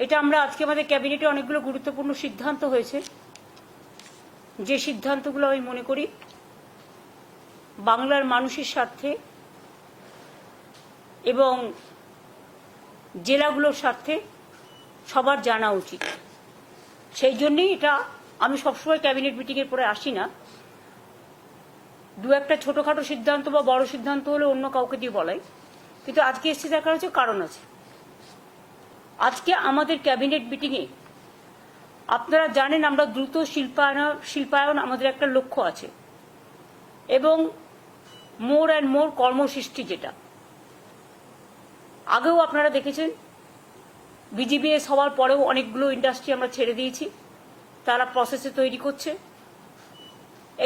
এটা আমরা আজকে আমাদের ক্যাবিনেটে অনেকগুলো গুরুত্বপূর্ণ সিদ্ধান্ত হয়েছে, যে সিদ্ধান্তগুলো আমি মনে করি বাংলার মানুষের স্বার্থে এবং জেলাগুলোর স্বার্থে সবার জানা উচিত। সেই জন্যই এটা আমি সবসময় ক্যাবিনেট মিটিংয়ের পরে আসি না, দু একটা ছোটোখাটো সিদ্ধান্ত বা বড় সিদ্ধান্ত হলে অন্য কাউকে দিয়ে বলাই, কিন্তু আজকে এসেছি দেখার হচ্ছে কারণ আছে। আজকে আমাদের ক্যাবিনেট মিটিংয়ে আপনারা জানেন আমরা দ্রুত শিল্পায়ন আমাদের একটা লক্ষ্য আছে, এবং মোর অ্যান্ড মোর কর্মসৃষ্টি, যেটা আগেও আপনারা দেখেছেন বিজিবিএস হওয়ার পরেও অনেকগুলো ইন্ডাস্ট্রি আমরা ছেড়ে দিয়েছি, তারা প্রসেসে তৈরি করছে।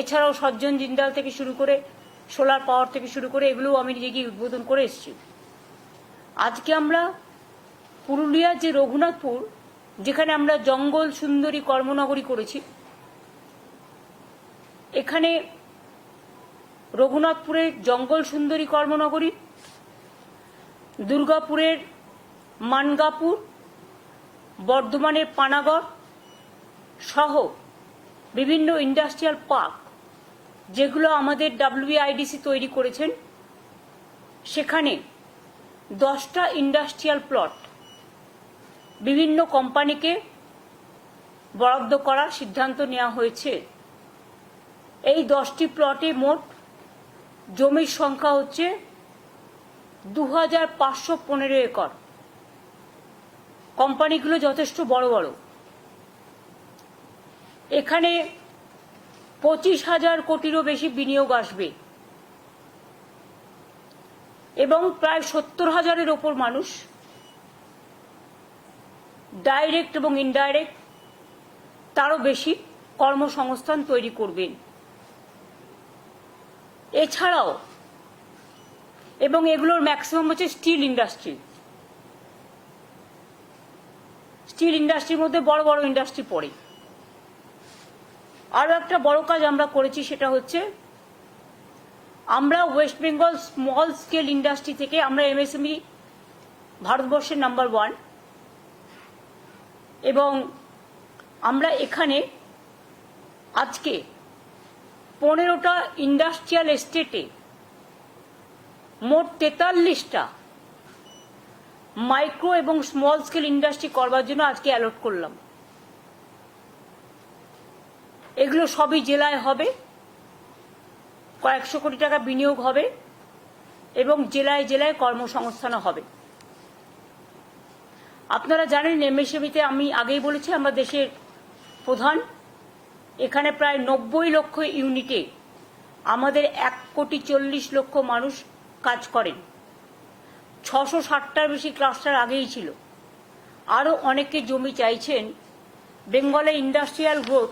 এছাড়াও সজ্জন জিন্দাল থেকে শুরু করে সোলার পাওয়ার থেকে শুরু করে এগুলোও আমি নিজে গিয়ে উদ্বোধন করে এসেছি। আজকে আমরা পুরুলিয়ার যে রঘুনাথপুর, যেখানে আমরা জঙ্গল সুন্দরী কর্মনগরী করেছি, এখানে রঘুনাথপুরের জঙ্গল সুন্দরী কর্মনগরী, দুর্গাপুরের মানগাপুর, বর্ধমানের পানাগড় সহ বিভিন্ন ইন্ডাস্ট্রিয়াল পার্ক যেগুলো আমাদের WIDC তৈরি করেছেন, সেখানে 10টা ইন্ডাস্ট্রিয়াল প্লট বিভিন্ন কোম্পানিকে বরাদ্দ করার সিদ্ধান্ত নেওয়া হয়েছে। এই 10টি প্লটে মোট জমির সংখ্যা হচ্ছে 2515 একর। কোম্পানিগুলো যথেষ্ট বড় বড়। এখানে 25,000 কোটিরও বেশি বিনিয়োগ আসবে এবং প্রায় 70,000-এর ওপর মানুষ ডাইরেক্ট এবং ইনডাইরেক্ট তারও বেশি কর্মসংস্থান তৈরি করবেন। এছাড়াও এবং এগুলোর ম্যাক্সিমাম হচ্ছে স্টিল ইন্ডাস্ট্রি। স্টিল ইন্ডাস্ট্রির মধ্যে বড় বড় ইন্ডাস্ট্রি পড়ে। আরও একটা বড় কাজ আমরা করেছি, সেটা হচ্ছে আমরা West Bengal small scale industry থেকে আমরা MSME ভারতবর্ষের নাম্বার 1, এবং আমরা এখানে আজকে 15টা ইন্ডাস্ট্রিয়াল এস্টেটে মোট 43টা মাইক্রো এবং স্মল স্কেল ইন্ডাস্ট্রি করবার জন্য আজকে অ্যালট করলাম। এগুলো সবই জেলায় হবে, কয়েকশো কোটি টাকা বিনিয়োগ হবে এবং জেলায় জেলায় কর্মসংস্থানও হবে। আপনারা জানেন MSME-তে আমি আগেই বলেছি আমরা দেশের প্রধান। এখানে প্রায় 90 লক্ষ ইউনিটে আমাদের 1,40,00,000 মানুষ কাজ করেন। 660টার বেশি ক্লাস্টার আগেই ছিল। আরও অনেকে জমি চাইছেন। বেঙ্গলে ইন্ডাস্ট্রিয়াল গ্রোথ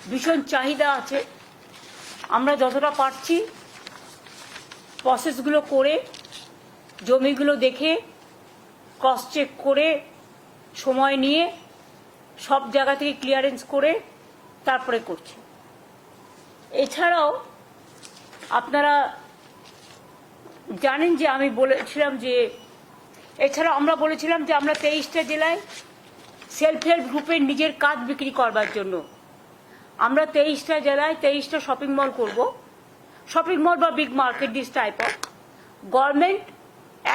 ভীষণ চাহিদা আছে। আমরা যতটা পারছি প্রসেসগুলো করে, জমিগুলো দেখে, ক্রস চেক করে, সময় নিয়ে সব জায়গা থেকে ক্লিয়ারেন্স করে তারপরে করছি। এছাড়াও আপনারা জানেন যে আমি বলেছিলাম যে আমরা বলেছিলাম যে আমরা 23টা জেলায় সেলফ হেল্প গ্রুপের নিজের কাজ বিক্রি করবার জন্য আমরা 23টা জেলায় 23টা শপিং মল করব। শপিং মল বা big market, this type of. Government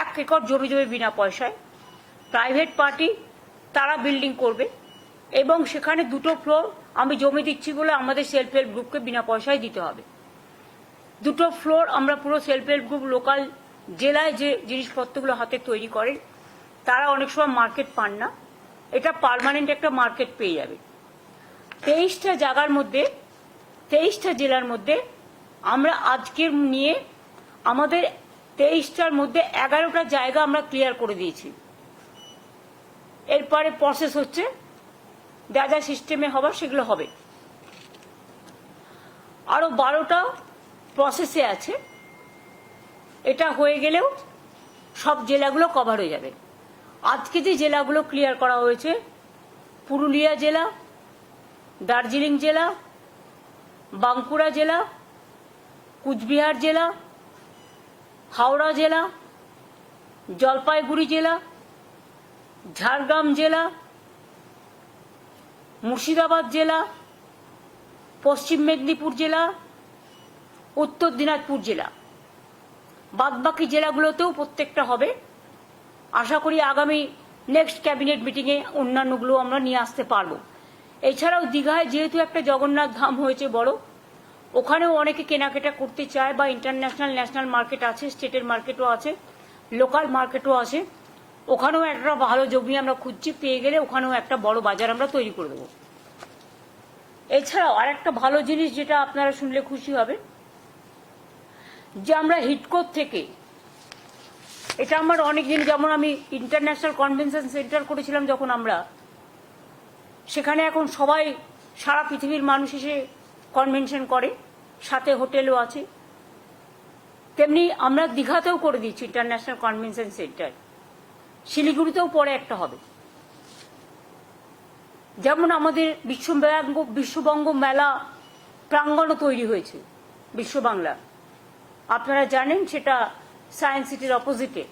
1 acre জমি দেবে বিনা পয়সায়, প্রাইভেট পার্টি তারা বিল্ডিং করবে এবং সেখানে 2টো ফ্লোর আমি জমি দিচ্ছি বলে আমাদের সেলফ হেল্প গ্রুপকে বিনা পয়সায় দিতে হবে। 2টো ফ্লোর আমরা পুরো সেলফ হেল্প গ্রুপ লোকাল জেলায় যে জিনিসপত্রগুলো হাতে তৈরি করেন তারা অনেক সময় মার্কেট পান না, এটা পার্মানেন্ট একটা মার্কেট পেয়ে যাবে। 23টা জায়গার মধ্যে 23টা জেলার মধ্যে আমরা আজকের নিয়ে আমাদের 23টার মধ্যে 11টা জায়গা আমরা ক্লিয়ার করে দিয়েছি। এরপরে প্রসেস হচ্ছে যা যা সিস্টেমে হবার সেগুলো হবে। আরও 12টা প্রসেসে আছে। এটা হয়ে গেলেও সব জেলাগুলো কভার হয়ে যাবে। আজকে যে জেলাগুলো ক্লিয়ার করা হয়েছে, পুরুলিয়া জেলা, দার্জিলিং জেলা, বাঁকুড়া জেলা, কুচবিহার জেলা, হাওড়া জেলা, জলপাইগুড়ি জেলা, ঝাড়গ্রাম জেলা, মুর্শিদাবাদ জেলা, পশ্চিম মেদিনীপুর জেলা, উত্তর দিনাজপুর জেলা, বাদবাকি জেলাগুলোতেও প্রত্যেকটা হবে। আশা করি আগামী নেক্সট ক্যাবিনেট মিটিংয়ে অন্যান্যগুলো আমরা নিয়ে আসতে পারবো। এছাড়াও দীঘায় যেহেতু একটা জগন্নাথ ধাম হয়েছে বড়, ওখানেও অনেকে কেনাকাটা করতে চায়, বা ইন্টারন্যাশনাল ন্যাশনাল মার্কেট আছে, স্টেটের মার্কেটও আছে, লোকাল মার্কেটও আছে। ওখানেও একটা ভালো জমি আমরা খুঁজছি, পেয়ে গেলে ওখানেও একটা বড় বাজার আমরা তৈরি করে দেবো। এছাড়াও আর একটা ভালো জিনিস যেটা আপনারা শুনলে খুশি হবে, যে আমরা হিডকোর থেকে, এটা আমার অনেকদিন, যেমন আমি ইন্টারন্যাশনাল কনভেনশন সেন্টার করেছিলাম যখন আমরা, সেখানে এখন সবাই সারা পৃথিবীর মানুষ এসে কনভেনশন করে, সাথে হোটেলও আছে। তেমনি আমরা দীঘাতেও করে দিচ্ছি ইন্টারন্যাশনাল কনভেনশন সেন্টার, শিলিগুড়িতেও পরে একটা হবে। যেমন আমাদের বিশ্ববঙ্গ মেলা প্রাঙ্গণও তৈরি হয়েছে বিশ্ব বাংলা, আপনারা জানেন, সেটা সায়েন্স সিটির অপোজিটে।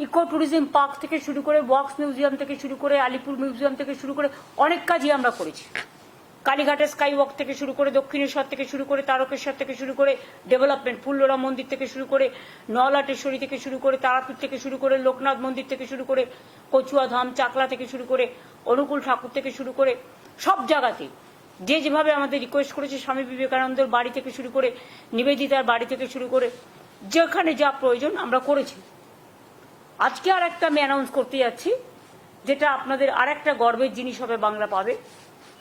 ইকো ট্যুরিজম পার্ক থেকে শুরু করে, ওয়াক্স মিউজিয়াম থেকে শুরু করে, আলিপুর মিউজিয়াম থেকে শুরু করে অনেক কাজই আমরা করেছি। কালীঘাটের স্কাই ওয়াক থেকে শুরু করে, দক্ষিণেশ্বর থেকে শুরু করে, তারকেশ্বর থেকে শুরু করে ডেভেলপমেন্ট, ফুল্লরা মন্দির থেকে শুরু করে, নলাটেশ্বরী থেকে শুরু করে, তারাপীঠ থেকে শুরু করে, লোকনাথ মন্দির থেকে শুরু করে, কচুয়া ধাম, চাকলা থেকে শুরু করে, অনুকূল ঠাকুর থেকে শুরু করে, সব জায়গাতে যে যেভাবে আমাদের রিকোয়েস্ট করেছে, স্বামী বিবেকানন্দের বাড়ি থেকে শুরু করে, নিবেদিতার বাড়ি থেকে শুরু করে, যেখানে যা প্রয়োজন আমরা করেছি। আজকে আর একটা আমি অ্যানাউন্স করতে যাচ্ছি, যেটা আপনাদের আর একটা গর্বের জিনিস হবে, বাংলা পাবে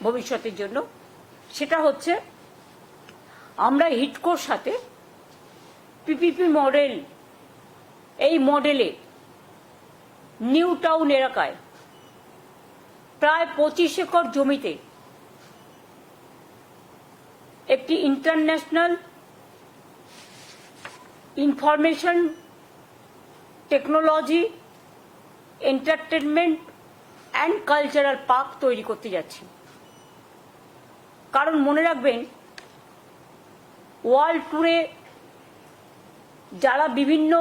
ভবিষ্যতের জন্য। সেটা হচ্ছে, আমরা হিডকোর সাথে পিপিপি মডেল, এই মডেলে নিউ টাউন এলাকায় প্রায় 25 একর জমিতে একটি international information technology, entertainment and cultural park তৈরি করতে যাচ্ছি। কারণ মনে রাখবেন, ওয়ার্ল্ড ট্যুরে যারা বিভিন্ন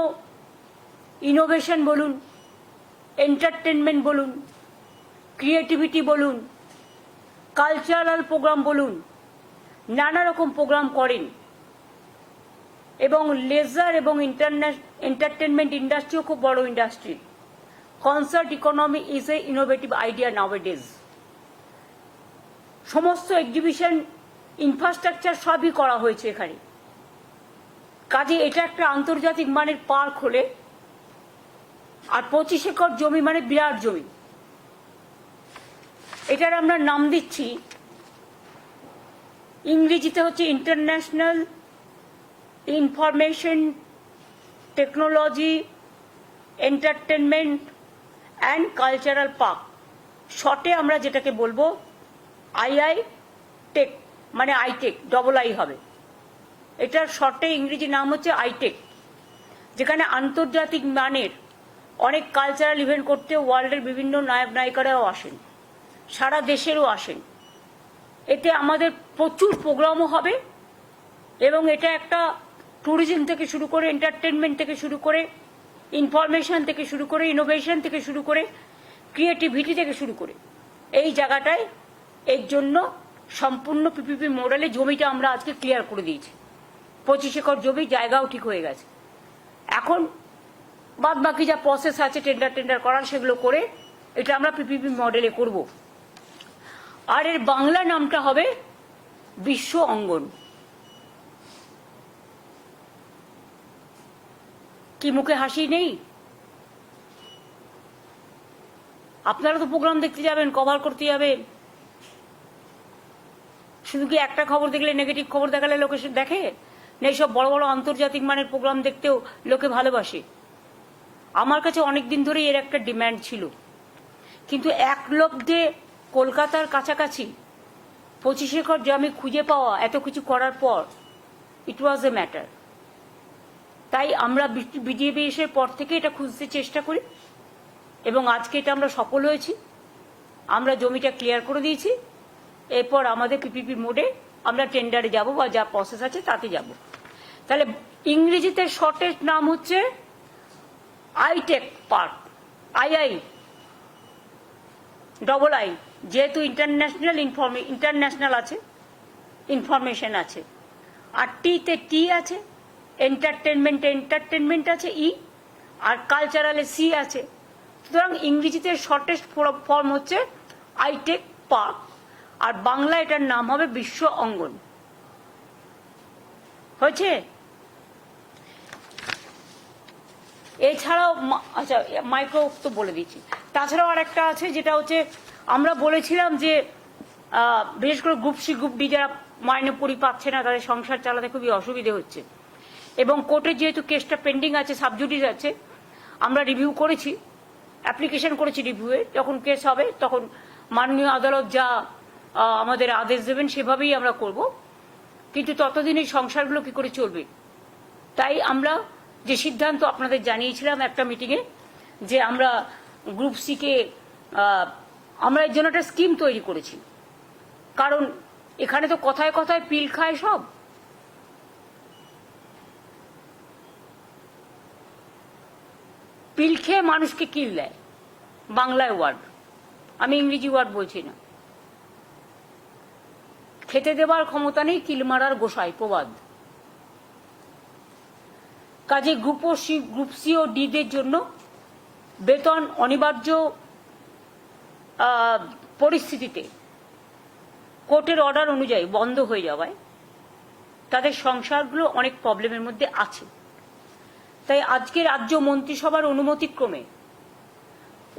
ইনোভেশন বলুন, এন্টারটেনমেন্ট বলুন, ক্রিয়েটিভিটি বলুন, কালচারাল প্রোগ্রাম বলুন, নানা রকম প্রোগ্রাম করেন, এবং লেজার এবং এন্টারটেনমেন্ট ইন্ডাস্ট্রিও খুব বড় industry. Concert economy is a innovative idea নাওয়াডেজ। সমস্ত এক্সিবিশন ইনফ্রাস্ট্রাকচার সবই করা হয়েছে এখানে। কাজে এটা একটা আন্তর্জাতিক মানের পার্ক হলে, আর 25 একর জমি মানে বিরাট জমি। এটার আমরা নাম দিচ্ছি, ইংরেজিতে হচ্ছে international information technology entertainment and cultural park, শর্টে আমরা যেটাকে বলবো আইআই টেক, মানে আইটেক, ডবল আই হবে। এটার শর্টে ইংরেজি নাম হচ্ছে আইটেক, যেখানে আন্তর্জাতিক মানের অনেক কালচারাল ইভেন্ট করতে ওয়ার্ল্ডের বিভিন্ন নায়ক নায়িকারাও আসেন, সারা দেশেরও আসেন। এতে আমাদের প্রচুর প্রোগ্রামও হবে, এবং এটা একটা ট্যুরিজম থেকে শুরু করে, এন্টারটেনমেন্ট থেকে শুরু করে, ইনফরমেশন থেকে শুরু করে, ইনোভেশন থেকে শুরু করে, ক্রিয়েটিভিটি থেকে শুরু করে, এই জায়গাটায় এর জন্য সম্পূর্ণ পিপিপি মডেলে জমিটা আমরা আজকে ক্লিয়ার করে দিয়েছি। 25 একর জমি, জায়গাও ঠিক হয়ে গেছে। এখন বাদ বাকি যা প্রসেস আছে টেন্ডার করার, সেগুলো করে এটা আমরা পিপিপি মডেলে করব। আর এর বাংলা নামটা হবে বিশ্ব অঙ্গন। কি মুখে হাসি নেই? আপনারা তো প্রোগ্রাম দেখতে যাবেন, কভার করতে যাবেন, শুধু কি একটা খবর দেখলে, নেগেটিভ খবর দেখালে লোকে দেখে না? এইসব বড় বড় আন্তর্জাতিক মানের প্রোগ্রাম দেখতেও লোকে ভালোবাসে। আমার কাছে অনেকদিন ধরেই এর একটা ডিম্যান্ড ছিল, কিন্তু এক লব্ধে কলকাতার কাছাকাছি 25 একর জমি খুঁজে পাওয়া, এত কিছু করার পর, ইট ওয়াজ এ ম্যাটার। তাই আমরা বিজেপি এর পর থেকে এটা খুঁজতে চেষ্টা করি, এবং আজকে এটা আমরা সফল হয়েছি। আমরা জমিটা ক্লিয়ার করে দিয়েছি। এরপর আমাদের পিপিপি মোডে আমরা টেন্ডারে যাব, বা যা প্রসেস আছে তাতে যাব। তাহলে ইংরেজিতে শর্টের নাম হচ্ছে আইটেক পার্ক, আই ডবল আই, যেহেতু ইন্টারন্যাশনাল আছে, ইনফরমেশন আছে, আর টিতে টি আছে, এন্টারটেনমেন্ট আছে ই, আর কালচারালে সি আছে। সুতরাং ইংরেজিতে শর্টেস্ট ফর্ম হচ্ছে আইটেক পার্ক, আর বাংলা এটার নাম হবে বিশ্ব অঙ্গন। হয়েছে? এছাড়াও আচ্ছা, মাইক্রো তো বলে দিচ্ছি। তাছাড়াও আর একটা আছে, যেটা হচ্ছে আমরা বলেছিলাম যে বিশেষ করে গ্রুপ সি গ্রুপ ডি যারা মাইনে পড়ি পাচ্ছে না, তাদের সংসার চালাতে খুবই অসুবিধে হচ্ছে, এবং কোর্টে যেহেতু কেসটা পেন্ডিং আছে, সাবজুডিস আছে, আমরা রিভিউ করেছি, অ্যাপ্লিকেশন করেছি রিভিউয়ে। যখন কেস হবে তখন মাননীয় আদালত যা আমাদের আদেশ দেবেন সেভাবেই আমরা করব, কিন্তু ততদিন এই সংসারগুলো কি করে চলবে? তাই আমরা যে সিদ্ধান্ত আপনাদের জানিয়েছিলাম একটা মিটিংয়ে, যে আমরা গ্রুপ সিকে আমরা এর জন্য একটা স্কিম তৈরি করেছি। কারণ এখানে তো কথায় কথায় পিল খায় সব। পিল খেয়ে মানুষকে কিল দেয়, বাংলায় ওয়ার্ড, আমি ইংরেজি ওয়ার্ড বলছি না। খেতে দেবার ক্ষমতা নেই, কিল মারার গোসাই, প্রবাদ। কাজে গ্রুপ সি ও ডিদের জন্য বেতন অনিবার্য পরিস্থিতিতে কোর্টের অর্ডার অনুযায়ী বন্ধ হয়ে যাওয়ায় তাদের সংসারগুলো অনেক প্রবলেমের মধ্যে আছে। তাই আজকে রাজ্য মন্ত্রিসভার অনুমতিক্রমে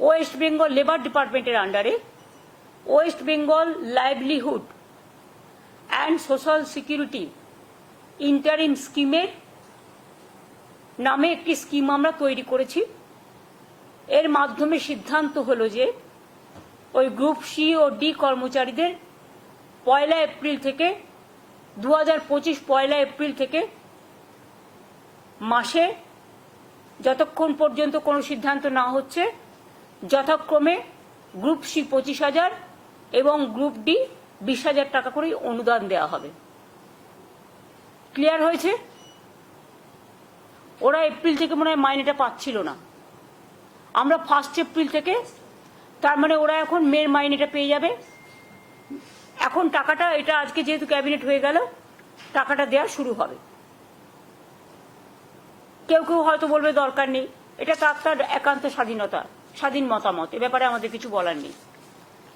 ওয়েস্ট বেঙ্গল লেবার ডিপার্টমেন্টের আন্ডারে West Bengal livelihood and social security interim স্কিমের নামে একটি স্কিম আমরা তৈরি করেছি। এর মাধ্যমে সিদ্ধান্ত হলো যে ওই গ্রুপ সি ও ডি কর্মচারীদের 1 এপ্রিল থেকে 2025 1 এপ্রিল থেকে মাসে যতক্ষণ পর্যন্ত কোনো সিদ্ধান্ত না হচ্ছে, যথাক্রমে গ্রুপ সি 25,000 এবং গ্রুপ ডি 20,000 টাকা করে অনুদান দেওয়া হবে। ক্লিয়ার হয়েছে? ওরা এপ্রিল থেকে মনে হয় মাইনেটা পাচ্ছিল না, আমরা 1 এপ্রিল থেকে, তার মানে ওরা এখন মের মাইনেটা পেয়ে যাবে। এখন টাকাটা, এটা আজকে যেহেতু ক্যাবিনেট হয়ে গেল, টাকাটা দেওয়া শুরু হবে। কেউ কেউ হয়তো বলবে দরকার নেই, এটা তার একান্ত স্বাধীনতা, স্বাধীন মতামত, এ ব্যাপারে আমাদের কিছু বলার নেই।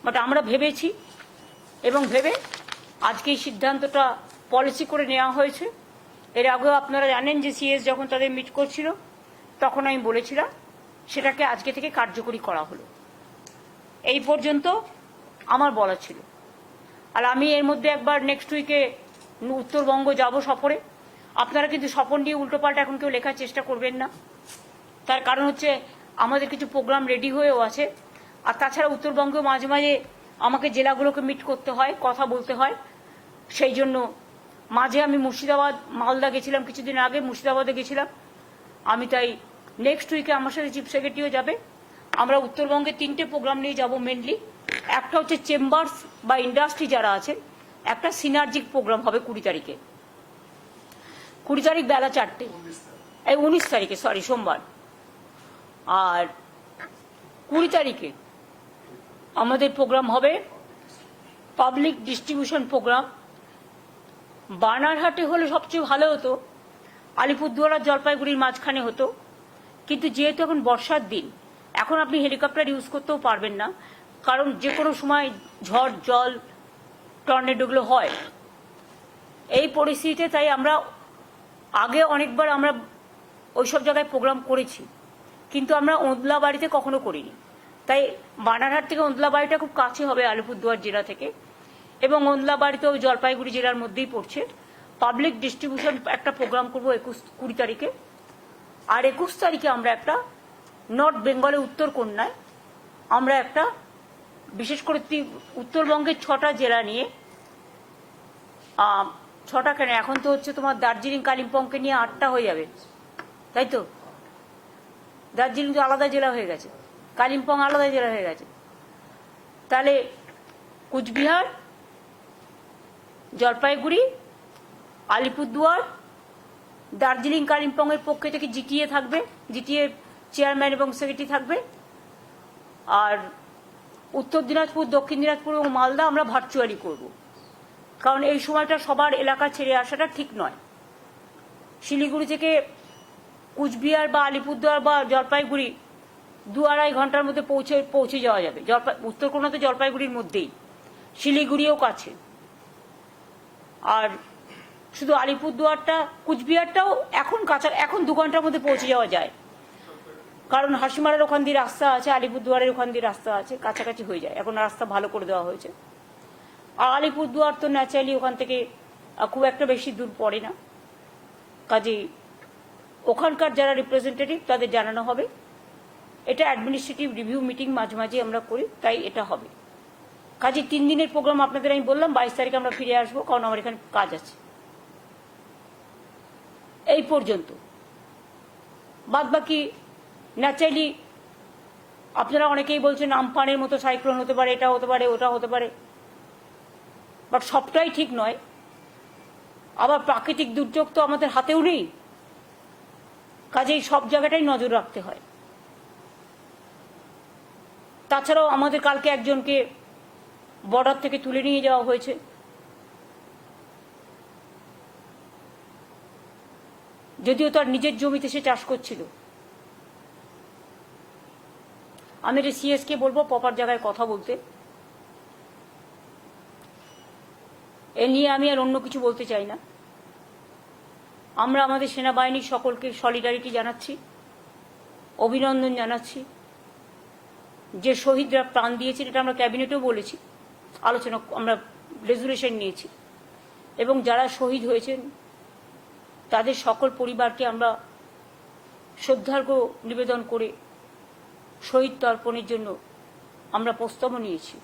বাট আমরা ভেবেছি, এবং ভেবে আজকে এই সিদ্ধান্তটা পলিসি করে নেওয়া হয়েছে। এর আগেও আপনারা জানেন যে সিএস যখন তাদের মিট করছিল তখন আমি বলেছিলাম সেটাকে আজকে থেকে কার্যকরী করা হলো। এই পর্যন্ত আমার বলা ছিল। আর আমি এর মধ্যে একবার নেক্সট উইকে উত্তরবঙ্গ যাব সফরে। আপনারা কিন্তু সফর নিয়ে উল্টোপাল্টা এখন কেউ লেখার চেষ্টা করবেন না, তার কারণ হচ্ছে আমাদের কিছু প্রোগ্রাম রেডি হয়েও আছে। আর তাছাড়া উত্তরবঙ্গে মাঝে মাঝে আমাকে জেলাগুলোকে মিট করতে হয়, কথা বলতে হয়, সেই জন্য মাঝে আমি মুর্শিদাবাদ মালদা গেছিলাম, কিছুদিন আগে মুর্শিদাবাদে গেছিলাম আমি। তাই নেক্সট উইকে আমার সাথে চিফ সেক্রেটারিও যাবে। আমরা উত্তরবঙ্গে 3টে প্রোগ্রাম নিয়ে যাব মেনলি। একটা হচ্ছে চেম্বার্স বা ইন্ডাস্ট্রি যারা আছে, একটা সিনার্জিক প্রোগ্রাম হবে 20 তারিখে, 20 তারিখ বেলা 4টে, এই 19 তারিখে, সরি সোমবার। আর 20 তারিখে আমাদের প্রোগ্রাম হবে পাবলিক ডিস্ট্রিবিউশন প্রোগ্রাম। বানারহাটে হলে সবচেয়ে ভালো হতো, আলিপুরদুয়ার আর জলপাইগুড়ির মাঝখানে হতো, কিন্তু যেহেতু এখন বর্ষার দিন, এখন আপনি হেলিকপ্টার ইউজ করতেও পারবেন না, কারণ যে কোনো সময় ঝড় জল টর্নেডোগুলো হয় এই পরিস্থিতিতে। তাই আমরা আগে অনেকবার আমরা ওইসব জায়গায় প্রোগ্রাম করেছি, কিন্তু আমরা ওদলাবাড়িতে কখনো করিনি। তাই বানারহাট থেকে ওদলাবাড়িটা খুব কাছে হবে আলিপুরদুয়ার জেলা থেকে, এবং ওদলাবাড়িতেও জলপাইগুড়ি জেলার মধ্যেই পড়ছে। পাবলিক ডিস্ট্রিবিউশন একটা প্রোগ্রাম করবো 20 তারিখে। আর 21 তারিখে আমরা একটা নর্থ বেঙ্গলে উত্তরকন্যায় আমরা একটা বিশেষ করে উত্তরবঙ্গের 6টা জেলা নিয়ে, 6টা কেন, এখন তো হচ্ছে তোমার দার্জিলিং কালিম্পংকে নিয়ে 8টা হয়ে যাবে, তাই তো? দার্জিলিং তো আলাদা জেলা হয়ে গেছে, কালিম্পং আলাদা জেলা হয়ে গেছে। তাহলে কুচবিহার, জলপাইগুড়ি, আলিপুরদুয়ার, দার্জিলিং কালিম্পংয়ের পক্ষে থেকে জিটিএ থাকবে, জিটিএ চেয়ারম্যান এবং সেক্রেটারি থাকবে, আর উত্তর দিনাজপুর, দক্ষিণ দিনাজপুর এবং মালদা আমরা ভার্চুয়ালি করব, কারণ এই সময়টা সবার এলাকা ছেড়ে আসাটা ঠিক নয়। শিলিগুড়ি থেকে কুচবিহার বা আলিপুরদুয়ার বা জলপাইগুড়ি 2-2.5 ঘন্টার মধ্যে পৌঁছে যাওয়া যাবে। উত্তরকোনা তো জলপাইগুড়ির মধ্যেই, শিলিগুড়িও কাছে। আর শুধু আলিপুরদুয়ারটা, কুচবিহারটাও এখন 2 ঘন্টার মধ্যে পৌঁছে যাওয়া যায়, কারণ হাসিমারার ওখান দিয়ে রাস্তা আছে, আলিপুরদুয়ারের ওখান দিয়ে রাস্তা আছে, কাছাকাছি হয়ে যায়। এখন রাস্তা ভালো করে দেওয়া হয়েছে। আর আলিপুরদুয়ার তো ন্যাচারালি ওখান থেকে খুব একটা বেশি দূর পড়ে না, কাজেই ওখানকার যারা রিপ্রেজেন্টেটিভ তাদের জানানো হবে। এটা অ্যাডমিনিস্ট্রেটিভ রিভিউ মিটিং মাঝে মাঝে আমরা করি, তাই এটা হবে। কাজে 3 দিনের প্রোগ্রাম আপনাদের আমি বললাম, 22 তারিখে আমরা ফিরে আসবো, কারণ আমার এখানে কাজ আছে। এই পর্যন্ত। বাদ বাকি ন্যাচারালি আপনারা অনেকেই বলছেন আমফানের মতো সাইক্লোন হতে পারে, এটা হতে পারে, ওটা হতে পারে, বাট সবটাই ঠিক নয়। আবার প্রাকৃতিক দুর্যোগ তো আমাদের হাতেও নেই, কাজেই সব জায়গাটাই নজর রাখতে হয়। তাছাড়াও আমাদের কালকে একজনকে বর্ডার থেকে তুলে নিয়ে যাওয়া হয়েছে। যদিও তার নিজের জমিতে সে চাষ করছিল। আমি এটা সিএসকে বলবো প্রপার জায়গায় কথা বলতে। এ নিয়ে আমি আর অন্য কিছু বলতে চাই না। আমরা আমাদের সেনাবাহিনীর সকলকে সলিডারিটি জানাচ্ছি, অভিনন্দন জানাচ্ছি। যে শহীদরা প্রাণ দিয়েছেন, এটা আমরা ক্যাবিনেটেও বলেছি, আলোচনা আমরা রেজুলেশন নিয়েছি, এবং যারা শহীদ হয়েছেন তাদের সকল পরিবারকে আমরা শ্রদ্ধার্ঘ্য নিবেদন করে শহীদ তর্পণের জন্য আমরা প্রস্তাবও নিয়েছি,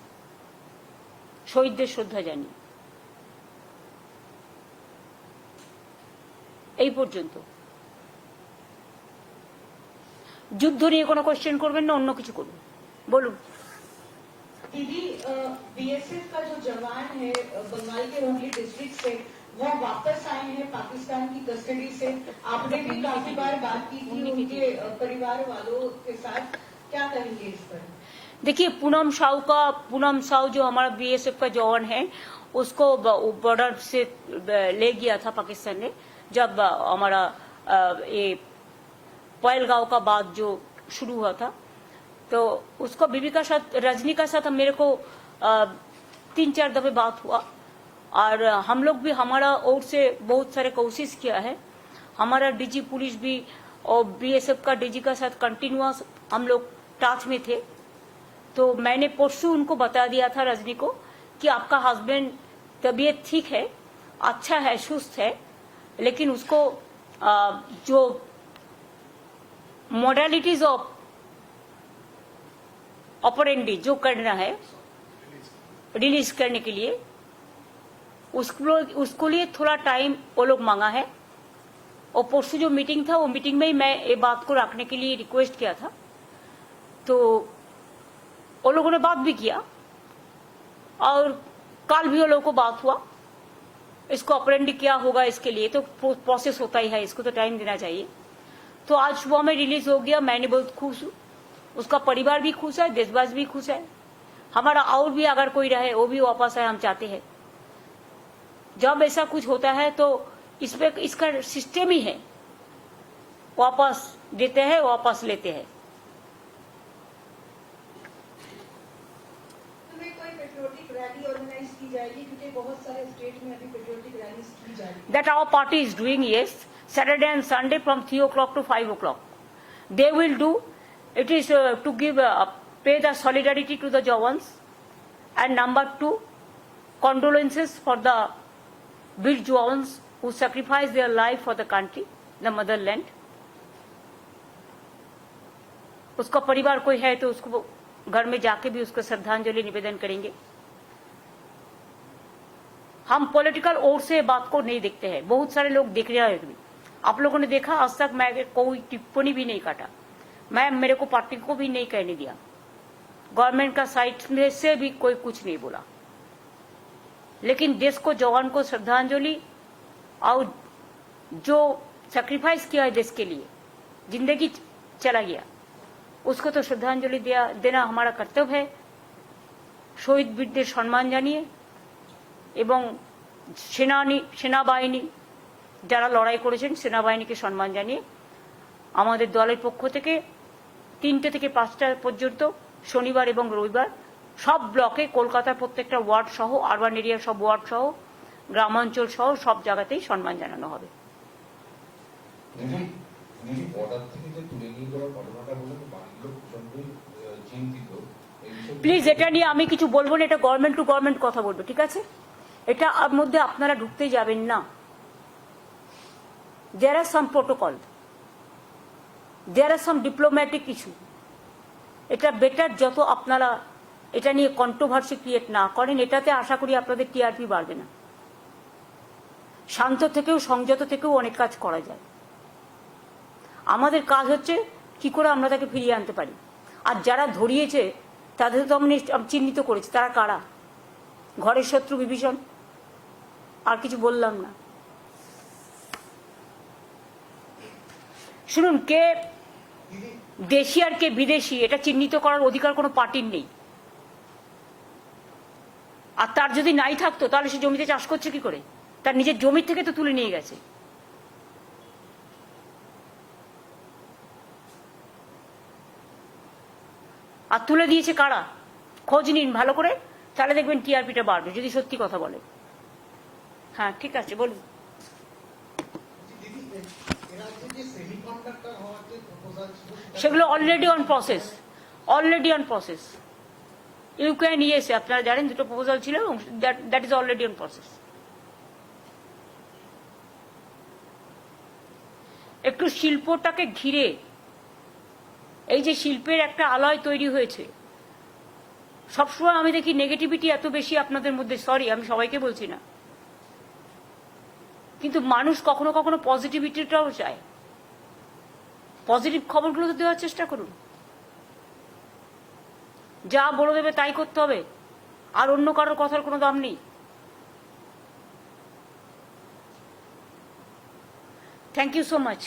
শহীদদের শ্রদ্ধা জানিয়ে। এই পর্যন্ত। যুদ্ধ নিয়ে কোনো কোশ্চেন করবেন না, অন্য কিছু করবেন, বলুন। दीदी, बीएसएफ का जो जवान है बंगाल के हुगली डिस्ट्रिक्ट से, वो वापस आए हैं पाकिस्तान की कस्टडी से। आपने भी काफी बार बात की थी उनके परिवार वालों के साथ, क्या करेंगे इस पर? देखिए, पूनम साहू जो हमारा बीएसएफ का जवान है, उसको बॉर्डर से ले गया था पाकिस्तान ने, जब हमारा ये पहलगांव का बाद जो शुरू हुआ था। तो उसको बीबी का साथ, रजनी का साथ मेरे को 3-4 दफे बात हुआ, और हम लोग भी हमारा ओर से बहुत सारे कोशिश किया है। हमारा डीजी पुलिस भी और बीएसएफ का डीजी का साथ कंटिन्यूअस हम लोग टच में थे। तो मैंने परसों उनको बता दिया था, रजनी को, कि आपका हस्बैंड तबीयत ठीक है, अच्छा है, सुस्त है, लेकिन उसको जो मॉडलिटीज ऑफ ऑपरेंडी जो करना है रिलीज करने के लिए, उसको लिए थोड़ा टाइम वो लोग मांगा है। और परसों जो मीटिंग था, वो मीटिंग में ही मैं ये बात को रखने के लिए रिक्वेस्ट किया था। तो वो लोगों ने बात भी किया, और कल भी वो लोगों को बात हुआ। इसको ऑपरेंडी क्या होगा, इसके लिए तो प्रोसेस होता ही है, इसको तो टाइम देना चाहिए। तो आज सुबह में रिलीज हो गया, मैंने बहुत खुश हूँ, उसका परिवार भी खुश है, देशवासी भी खुश है। हमारा और भी अगर कोई रहे वो भी वापस आए, हम चाहते हैं। जब ऐसा कुछ होता है तो इसमें इसका सिस्टम ही है, वापस देते हैं, वापस लेते हैं। कोई पेट्रियोटिक रैली ऑर्गेनाइज की जाएगी, क्योंकि बहुत सारे स्टेट में अभी पेट्रियोटिक रैलीज की जा रही है। That our party is doing, yes, Saturday and Sunday from 3 o'clock to 5 o'clock. They will do. It is to give pay the solidarity to the Jawans, and number 2, condolences for the brave Jawans who sacrificed their life for the country, the motherland. उसका परिवार कोई है तो उसको घर में जाके भी उसको श्रद्धांजलि निवेदन करेंगे। हम पॉलिटिकल ओर से बात को नहीं देखते हैं, बहुत सारे लोग देख रहे हैं। आप लोगों ने देखा, आज तक मैं कोई टिप्पणी भी नहीं काटा, मैं मेरे को पार्टी को भी नहीं कहने दिया, गवर्नमेंट का साइड में से भी कोई कुछ नहीं बोला। लेकिन देश को, जवान को श्रद्धांजलि, और जो सैक्रिफाइस किया है देश के लिए, जिंदगी चला गया, उसको तो श्रद्धांजलि देना हमारा कर्तव्य है। শহীদ বীরদের সম্মান জানিয়ে এবং সেনাবাহিনী যারা লড়াই করেছেন সেনাবাহিনীকে সম্মান জানিয়ে আমাদের দলের পক্ষ থেকে 3টে থেকে 5টা পর্যন্ত শনিবার এবং রবিবার সব ব্লকে কলকাতার প্রত্যেকটা ওয়ার্ড সহ আরবান এরিয়ার সব ওয়ার্ড সহ গ্রামাঞ্চল সহ সব জায়গাতেই সম্মান জানানো হবে। বর্ডার থেকে যে তুলে নিয়ে যাওয়ার ঘটনাটা বলে বাংলাদেশ প্রচন্ডই চিন্তিত। প্লিজ এটা নিয়ে আমি কিছু বলবো না, এটা গভর্নমেন্ট টু গভর্নমেন্ট কথা বলবো, ঠিক আছে? এটা মধ্যে আপনারা ঢুকতে যাবেন না। দেয়ার আর সাম প্রোটোকল, দেয়ার আর সাম ডিপ্লোম্যাটিক ইস্যু। এটা বেটার যত আপনারা এটা নিয়ে কন্ট্রোভার্সি ক্রিয়েট না করেন, এটাতে আশা করি আপনাদের টিআরপি বাড়বে না। শান্ত থেকেও সংযত থেকেও অনেক কাজ করা যায়। আমাদের কাজ হচ্ছে কি করে আমরা তাকে ফিরিয়ে আনতে পারি। আর যারা ধরিয়েছে তাদের তো আমি চিহ্নিত করেছি, তারা কারা? ঘরের শত্রু বিভীষণ, আর কিছু বললাম না। শুনুন, কে দেশি আর কে বিদেশি এটা চিহ্নিত করার অধিকার কোনো পার্টির নেই। আর তার যদি নাই থাকতো তাহলে সে জমিতে চাষ করছে কি করে? তার নিজের জমির থেকে তো তুলে নিয়ে গেছে। আর তুলে দিয়েছে কারা? খোঁজ নিন ভালো করে, তাহলে দেখবেন টিআরপিটা বাড়বে যদি সত্যি কথা বলে। হ্যাঁ ঠিক আছে, বলুন। সেগুলো already on process, already on process. Ukraine ইয়েছে আপনারা জানেন 2টো প্রপোজাল ছিল এবং that is already on process. একটু শিল্পটাকে ঘিরে এই যে শিল্পের একটা আলয় তৈরি হয়েছে, সবসময় আমি দেখি নেগেটিভিটি এত বেশি আপনাদের মধ্যে। সরি, আমি সবাইকে বলছি না, কিন্তু মানুষ কখনো কখনো পজিটিভিটিটাও চায়। পজিটিভ খবরগুলো তো দেওয়ার চেষ্টা করুন। যা বলে দেবে তাই করতে হবে, আর অন্য কারোর কথার কোনো দাম নেই। Thank you so much.